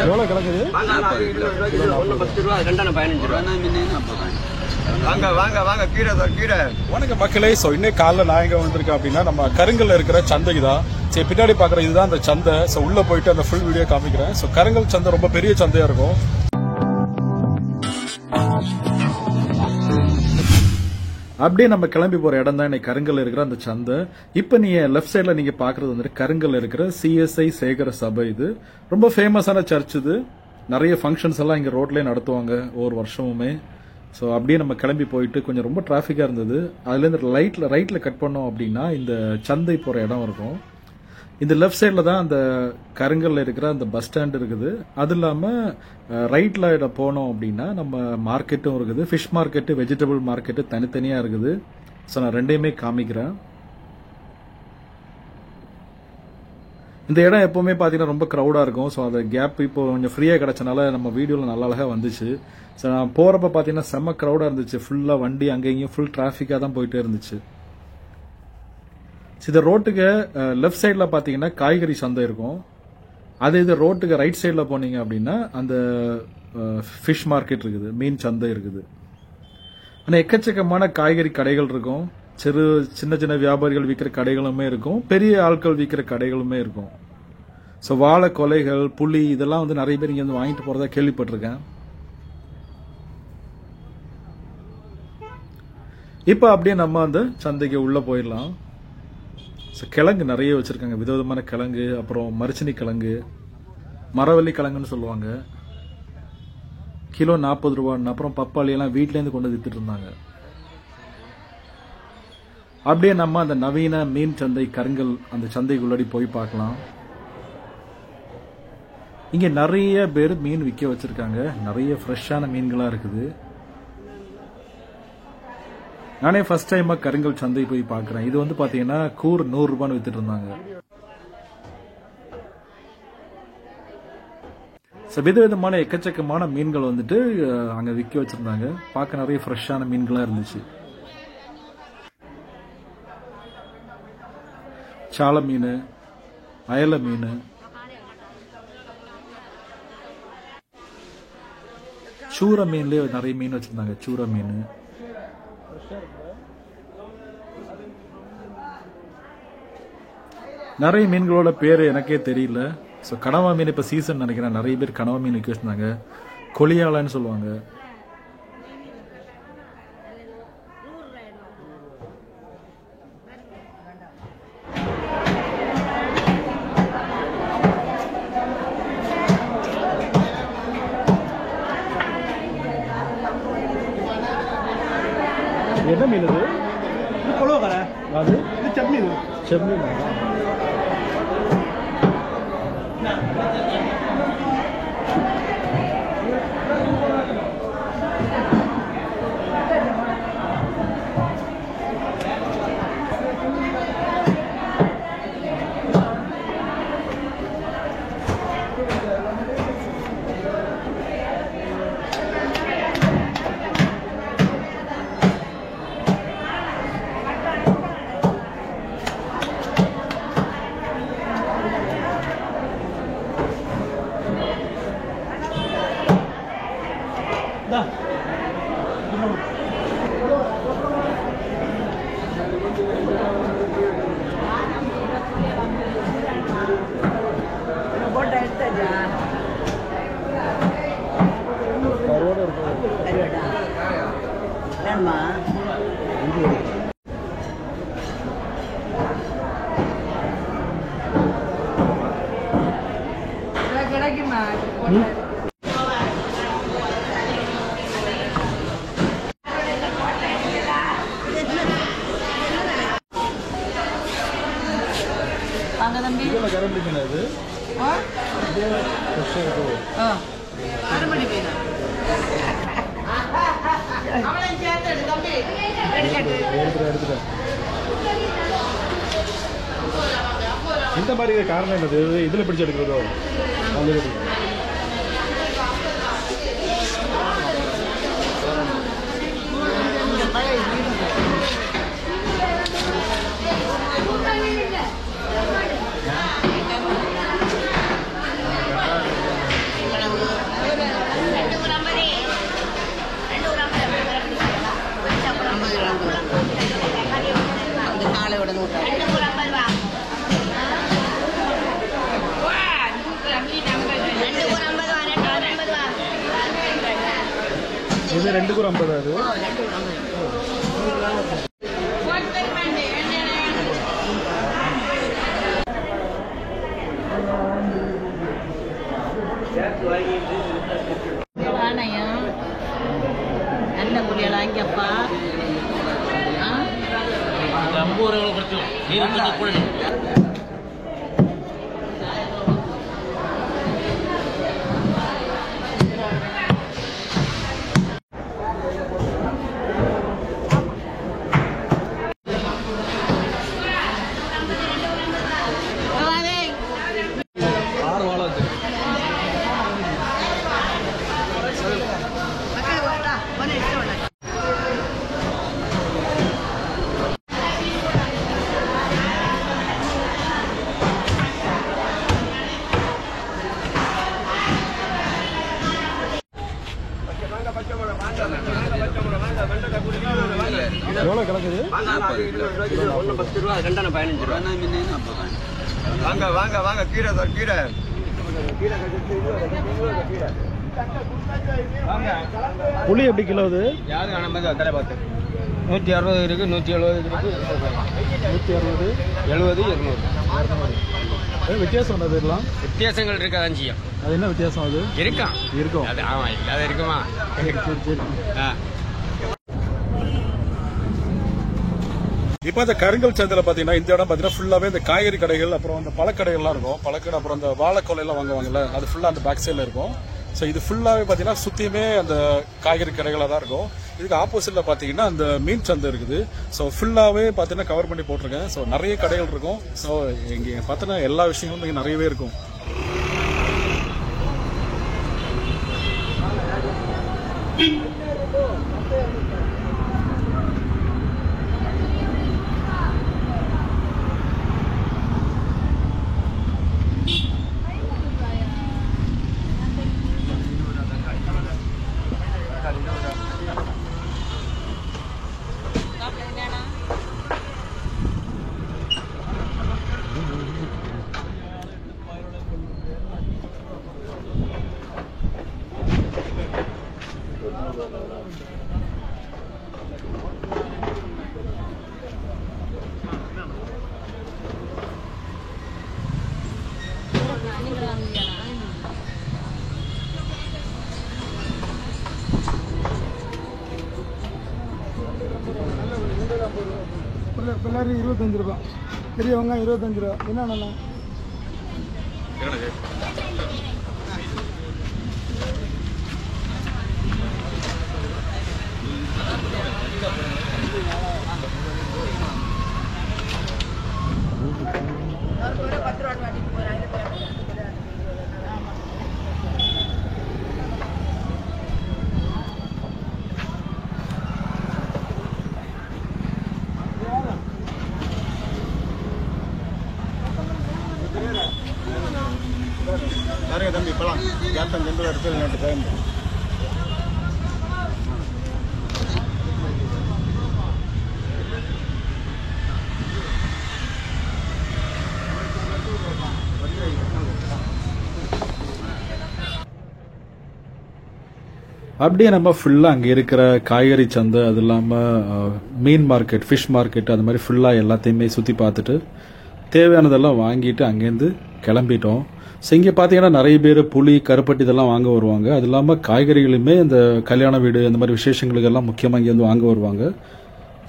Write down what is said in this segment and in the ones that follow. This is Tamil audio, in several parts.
எவ்வளோ கிடக்குது? வணக்கம் மக்களே. ஸோ இன்னைக்கு காலைல நான் எங்கே வந்திருக்கேன் அப்படின்னா நம்ம கருங்கல்ல இருக்கிற சந்தைக்கு தான். சரி, பின்னாடி பார்க்குற இதுதான் அந்த சந்தை. ஸோ உள்ளே போயிட்டு அந்த ஃபுல் வீடியோ காமிக்கிறேன். ஸோ கருங்கல் சந்தை ரொம்ப பெரிய சந்தையாக இருக்கும். அப்படியே நம்ம கிளம்பி போற இடம் தான் இன்னைக்கு கருங்கல் இருக்கிற அந்த சந்தை. இப்ப நீங்க லெஃப்ட் சைட்ல நீங்க பாக்குறது வந்துட்டு கருங்கல் இருக்கிற CSI சேகர சபை. இது ரொம்ப ஃபேமஸான சர்ச். இது நிறைய ஃபங்க்ஷன்ஸ் எல்லாம் இங்க ரோட்லயே நடத்துவாங்க ஒவ்வொரு வருஷமுமே. ஸோ அப்படியே நம்ம கிளம்பி போயிட்டு கொஞ்சம் ரொம்ப டிராஃபிக்கா இருந்தது. அதுல இருந்து ரைட்ல கட் பண்ணோம் அப்படின்னா இந்த சந்தை போற இடம் இருக்கும். இந்த லெஃப்ட் சைடில் தான் அந்த கருங்கல்ல இருக்கிற அந்த பஸ் ஸ்டாண்ட் இருக்குது. அது இல்லாமல் ரைட்டில் போனோம் அப்படின்னா நம்ம மார்க்கெட்டும் இருக்குது. ஃபிஷ் மார்க்கெட்டு, வெஜிடபிள் மார்க்கெட்டு தனித்தனியாக இருக்குது. ஸோ நான் ரெண்டையுமே காமிக்கிறேன். இந்த இடம் எப்போவுமே பார்த்தீங்கன்னா ரொம்ப க்ரௌடாக இருக்கும். ஸோ அந்த கேப் இப்போ கொஞ்சம் ஃப்ரீயாக கிடச்சனால நம்ம வீடியோவில் நல்ல அழகாக வந்துச்சு. ஸோ நான் போகிறப்ப பார்த்தீங்கன்னா செம்ம க்ரௌடாக இருந்துச்சு. ஃபுல்லாக வண்டி அங்கே இங்கேயும் ஃபுல் டிராஃபிக்காக தான் போயிட்டே இருந்துச்சு. இந்த ரோட்டுக்கு லெஃப்ட் சைடில் பார்த்தீங்கன்னா காய்கறி சந்தை இருக்கும். இது ரோட்டுக்கு ரைட் சைடில் போனீங்க அப்படின்னா அந்த ஃபிஷ் மார்க்கெட் இருக்குது, மீன் சந்தை இருக்குது. ஆனால் எக்கச்சக்கமான காய்கறி கடைகள் இருக்கும். சின்ன சின்ன வியாபாரிகள் விற்கிற கடைகளுமே இருக்கும், பெரிய ஆட்கள் விற்கிற கடைகளுமே இருக்கும். ஸோ வாழை கொலைகள், புளி இதெல்லாம் வந்து நிறைய பேர் இங்கே வந்து வாங்கிட்டு போகிறதா கேள்விப்பட்டிருக்கேன். இப்போ அப்படியே நம்ம அந்த சந்தைக்கு உள்ளே போயிடலாம். ஸோ கிழங்கு நிறைய வச்சுருக்காங்க, விதவிதமான கிழங்கு. அப்புறம் மரிச்சினி கிழங்கு, மரவள்ளி கிழங்குன்னு சொல்லுவாங்க. கிலோ 40 ரூபான்னு. அப்புறம் பப்பாளி எல்லாம் வீட்டிலேருந்து கொண்டு வித்துட்டு இருந்தாங்க. அப்படியே நம்ம அந்த நவீன மீன் சந்தை கருங்கல் அந்த சந்தைக்குள்ளாடி போய் பார்க்கலாம். இங்கே நிறைய பேர் மீன் விற்க வச்சிருக்காங்க. நிறைய ஃப்ரெஷ்ஷான மீன்களாக இருக்குது. நானே ஃபர்ஸ்ட் டைமா கருங்கல் சந்தை போய் பார்க்குறேன். இது வந்து பார்த்தீங்கன்னா கூர் 100 ரூபான்னு வித்துட்டு இருந்தாங்க. விதவிதமான எக்கச்சக்கமான மீன்கள் வந்துட்டு அங்கே விற்க வச்சிருந்தாங்க. பார்க்க நிறைய ஃப்ரெஷ்ஷான மீன்களாக இருந்துச்சு. சால மீன், அயல மீன், சூர மீன்லேயே நிறைய மீன் வச்சிருந்தாங்க. சூர மீன், நிறைய மீன்களோட பேர் எனக்கே தெரியல. ஸோ கனவா மீன் இப்போ சீசன் நினைக்கிறேன். நிறைய பேர் கனவா மீன் விற்க வச்சிருந்தாங்க. கொலியாலன்னு சொல்லுவாங்க. என்ன மீன் இது? அது செம்மீன். செம்மீன் இந்த மாதிரி காரணம் என்னது? இதுல பிடிச்சு எடுக்கிறதோ? இது 2 கூட 50 அது. நல்ல குளியல் வாங்கியப்பா. எவ்வளோ கிடக்குது? வாங்க வாங்க வாங்க கீரை சார் கீரை புளி எப்படி கிலோ அது? யாரும் காணாம தலை பார்த்து 160 இருக்கு, 170 இருக்கு, 160, 70, 200. வித்தியாசம் எல்லாம் வித்தியாசங்கள் இருக்காதான் செய்யும். அது என்ன வித்தியாசம்? அது இருக்கும். அது ஆமா, இல்லாத இருக்குமா? இப்போ இந்த கருங்கல் சந்தையில் பார்த்தீங்கன்னா இந்த இடம் பார்த்தீங்கன்னா ஃபுல்லாகவே இந்த காய்கறி கடைகள், அப்புறம் இந்த பழக்கடைகள்லாம் இருக்கும். பழக்கடை, அப்புறம் இந்த வாழைக்கொலையெல்லாம் வாங்குவாங்கல்ல, அது ஃபுல்லாக அந்த பேக் சைடில் இருக்கும். ஸோ இது ஃபுல்லாகவே பார்த்தீங்கன்னா சுற்றியுமே அந்த காய்கறி கடைகளாக தான் இருக்கும். இதுக்கு ஆப்போசிட்டில் பார்த்தீங்கன்னா அந்த மீன் சந்தை இருக்குது. ஸோ ஃபுல்லாகவே பார்த்தீங்கன்னா கவர் பண்ணி போட்டிருக்கேன். ஸோ நிறைய கடைகள் இருக்கும். ஸோ இங்கே பார்த்தீங்கன்னா எல்லா விஷயங்களும் இங்கே நிறையவே இருக்கும். பிள்ளாரி 25 ரூபா, பெரிய வெங்காயம் 25 ரூபா. என்னென்ன தம்பி இப்பலாம் 250 ரூபாய் நட்டு டைம். அப்படியே நம்ம ஃபுல்லாக அங்கே இருக்கிற காய்கறி சந்தை, அது இல்லாமல் மீன் மார்க்கெட், ஃபிஷ் மார்க்கெட், அது மாதிரி ஃபுல்லாக எல்லாத்தையுமே சுற்றி பார்த்துட்டு தேவையானதெல்லாம் வாங்கிட்டு அங்கேருந்து கிளம்பிட்டோம். ஸோ இங்கே பார்த்தீங்கன்னா நிறைய பேர் புளி, கருப்பட்டி இதெல்லாம் வாங்க வருவாங்க. அது இல்லாமல் காய்கறிகளுமே இந்த கல்யாண வீடு அந்த மாதிரி விசேஷங்களுக்கெல்லாம் முக்கியமாக இங்கேருந்து வாங்க வருவாங்க.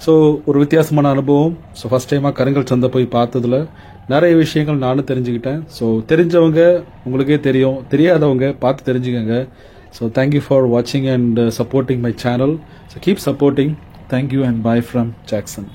ஸோ ஒரு வித்தியாசமான அனுபவம். ஸோ ஃபஸ்ட் டைமாக கருங்கல் சந்தை போய் பார்த்ததுல நிறைய விஷயங்கள் நானும் தெரிஞ்சுக்கிட்டேன். ஸோ தெரிஞ்சவங்க உங்களுக்கே தெரியும், தெரியாதவங்க பார்த்து தெரிஞ்சுக்கங்க. So thank you for watching and supporting my channel. So keep supporting. Thank you and bye from Jackson.